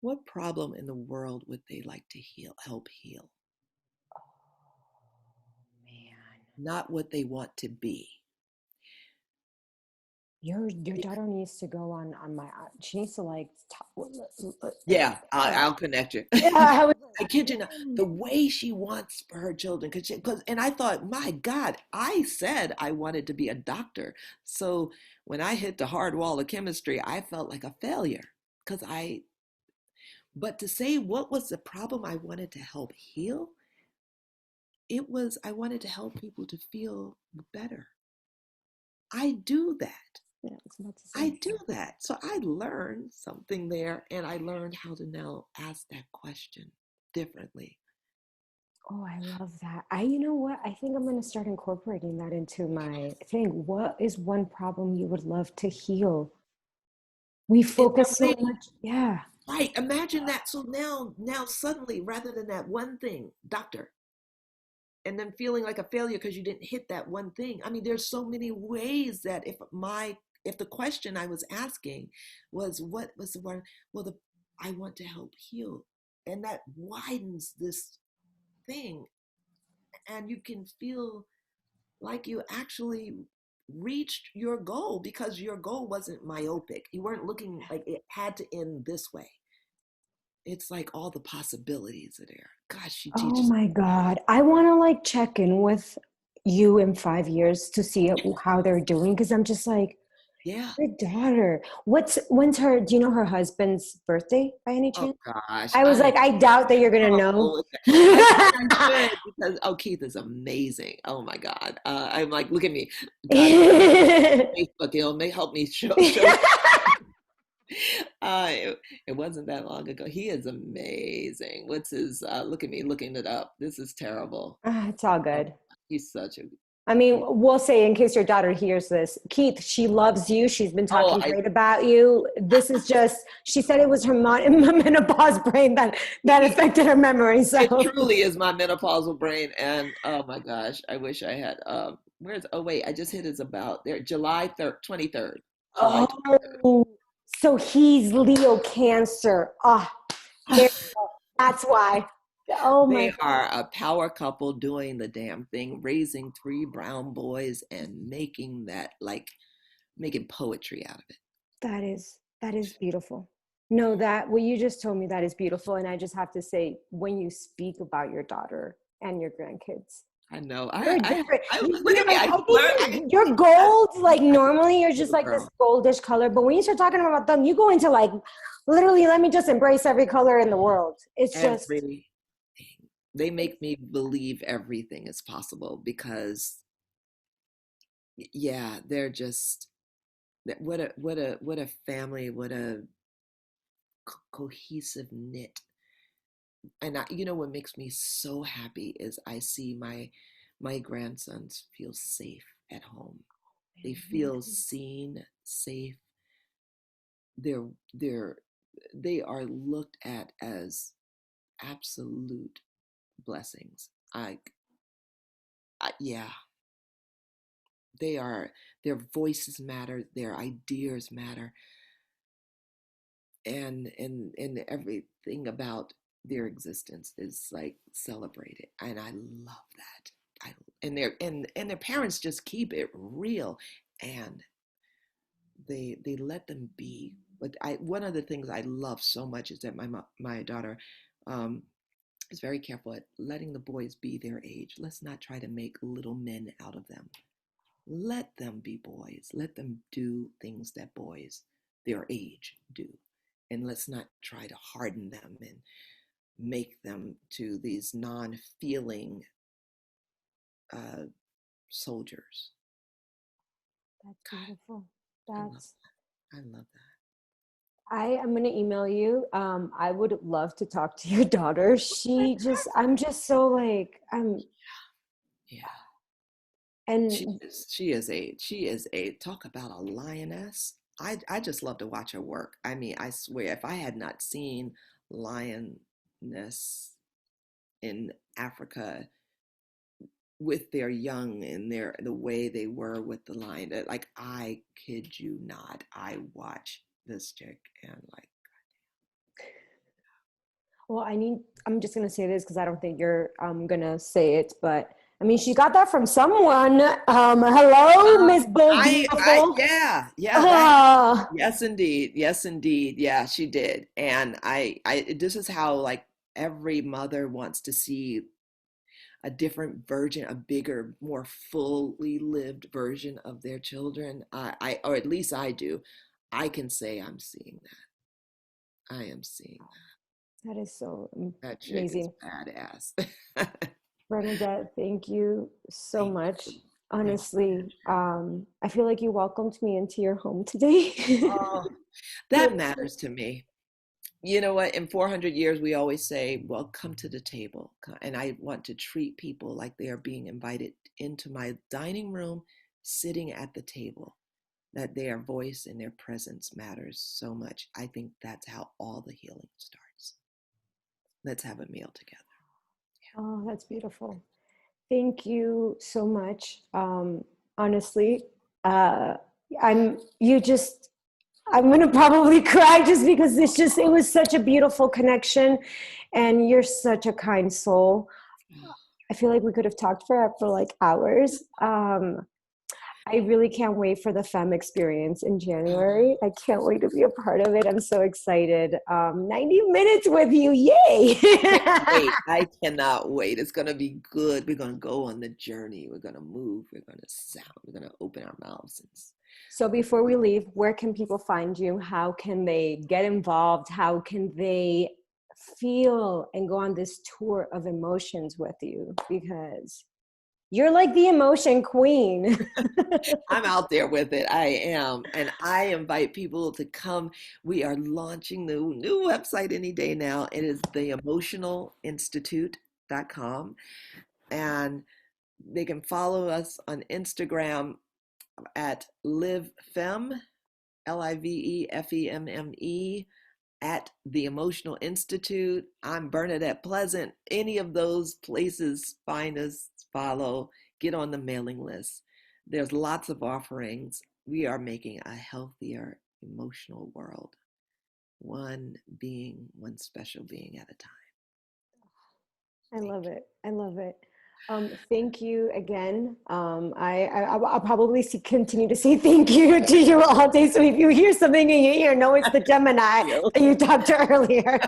S2: what problem in the world would they like to help heal,
S1: Man.
S2: not what they want to be.
S1: Your daughter needs to go on my, she needs to like,
S2: Yeah,
S1: uh,
S2: I'll connect you.
S1: yeah, I was
S2: I kid you not, the way she wants for her children, because, and I thought, my God, I said I wanted to be a doctor. So when I hit the hard wall of chemistry, I felt like a failure because but to say what was the problem I wanted to help heal, it was I wanted to help people to feel better. I do that.
S1: yeah, it's about the
S2: I
S1: same
S2: do
S1: thing.
S2: that. So I learned something there, and I learned how to now ask that question differently.
S1: Oh, I love that. You know what? I think I'm going to start incorporating that into my thing. What is one problem you would love to heal? We
S2: Is there
S1: focus so
S2: many?
S1: much. Yeah.
S2: Right. Imagine that. So now suddenly, rather than that one thing, doctor, and then feeling like a failure because you didn't hit that one thing. I mean, there's so many ways that if the question I was asking was what was the one, well, I want to help heal, and that widens this thing, and you can feel like you actually reached your goal because your goal wasn't myopic. You weren't looking like it had to end this way. It's like all the possibilities are there. Gosh, she
S1: Oh
S2: teaches.
S1: my God. I want to like check in with you in 5 years to see how they're doing because I'm just like,
S2: Yeah.
S1: your daughter. When's her, do you know her husband's birthday by any
S2: Oh
S1: chance?
S2: gosh,
S1: I was like, I doubt that you're going to know.
S2: oh, I said I should because Keith is amazing. Oh my God, I'm like, look at me, God, Facebook, may help me show. It wasn't that long ago. He is amazing. What's his? Look at me looking it up. This is terrible.
S1: It's all
S2: Oh,
S1: good.
S2: he's such a.
S1: I mean, we'll say in case your daughter hears this, Keith, she loves you. She's been
S2: Oh,
S1: talking great about you. This is just, she said it was her menopause brain that affected her memory.
S2: it
S1: So,
S2: truly is my menopausal brain, and oh my gosh, I wish I had. Where's? Oh wait, I just hit his about there. July 23rd. July.
S1: oh, so he's Leo Cancer. Ah, there, that's why. Oh my
S2: They
S1: God.
S2: are a power couple doing the damn thing, raising three brown boys and making that like making poetry out of it.
S1: That is beautiful. No, that what you just told me, that is beautiful. And I just have to say, when you speak about your daughter and your grandkids,
S2: I know.
S1: you're different.
S2: Look
S1: You're
S2: at me.
S1: like,
S2: I
S1: I
S2: learned.
S1: think you're gold. Like normally you're just
S2: Little
S1: like this
S2: girl.
S1: goldish color. But when you start talking about them, you go into like literally, let me just embrace every color in the world. It's just
S2: Everything. They make me believe everything is possible because, yeah, they're just what a family, what a cohesive knit. And what makes me so happy is I see my grandsons feel safe at home. They feel seen, safe. They're they're they are looked at as absolute blessings. Yeah, they are. Their voices matter. Their ideas matter, and everything about their existence is like celebrated, and I love that. And their parents just keep it real, and they let them be. But one of the things I love so much is that my daughter um, is very careful at letting the boys be their age. Let's not try to make little men out of them. Let them be boys. Let them do things that boys their age do. And let's not try to harden them and make them to these non-feeling uh, soldiers.
S1: that's
S2: God,
S1: beautiful.
S2: I love
S1: That's
S2: that. I love
S1: I am going to email you. I would love to talk to your daughter. I'm just so like,
S2: that. Yeah.
S1: and
S2: She is a talk about a lioness. I just love to watch her work. I mean, I swear, if I had not seen lioness in Africa with their young and the way they were with the lion, like I kid you not, I watch this chick and like,
S1: well, I'm just going to say this because I don't think you're going to say it, but I mean, she got that from someone. Hello, Miss
S2: I
S1: Beautiful.
S2: yeah, that.
S1: Ah,
S2: Yes, indeed. Yes, indeed. Yeah, she did. And this is how like every mother wants to see a different version, a bigger, more fully lived version of their children. Or at least I do. I can say I'm seeing that. I am seeing
S1: that is so
S2: that. That chick is
S1: amazing.
S2: badass.
S1: Bernadette, thank you so
S2: Thank you.
S1: much.
S2: Thank
S1: Honestly, I feel like you welcomed me into your home today.
S2: you. Oh, that matters to me. You know what? In 400 years, we always say, well, come to the table. And I want to treat people like they are being invited into my dining room, sitting at the table, that their voice and their presence matters so much. I think that's how all the healing starts. Let's have a meal together.
S1: Oh, that's beautiful. Thank you so much. Honestly, uh, I'm you just I'm gonna probably cry just because it was such a beautiful connection, and you're such a kind soul. I feel like we could have talked for like hours. I really can't wait for the Femme experience in January. I can't wait to be a part of it. I'm so excited. 90 minutes with you. Yay.
S2: Can't wait. I cannot wait. It's going to be good. We're going to go on the journey. We're going to move. We're going to sound. We're going to open our mouths.
S1: So before we leave, where can people find you? How can they get involved? How can they feel and go on this tour of emotions with you? Because you're like the emotion queen.
S2: I'm out there with it. I am. And I invite people to come. We are launching the new website any day now. It is the emotionalinstitute.com. And they can follow us on Instagram at livefemme, LIVEFEMME, at the Emotional Institute. I'm Bernadette Pleasant. Any of those places, find us, follow, get on the mailing list. There's lots of offerings. We are making a healthier emotional world, one special being at a time.
S1: I
S2: Thank
S1: love it. I love it. Thank you again. I'll probably continue to say thank you to you all day. So if you hear something in your ear, know it's the Gemini that you talked to earlier.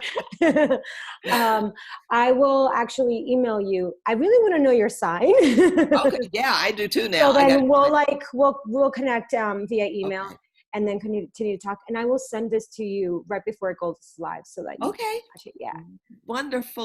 S1: I will actually email you. I really want to know your sign.
S2: Okay, yeah, I do too now.
S1: So then we'll connect via email.
S2: Okay.
S1: And then continue to talk. And I will send this to you right before it goes live so that you
S2: Okay.
S1: can watch it. Yeah.
S2: Wonderful.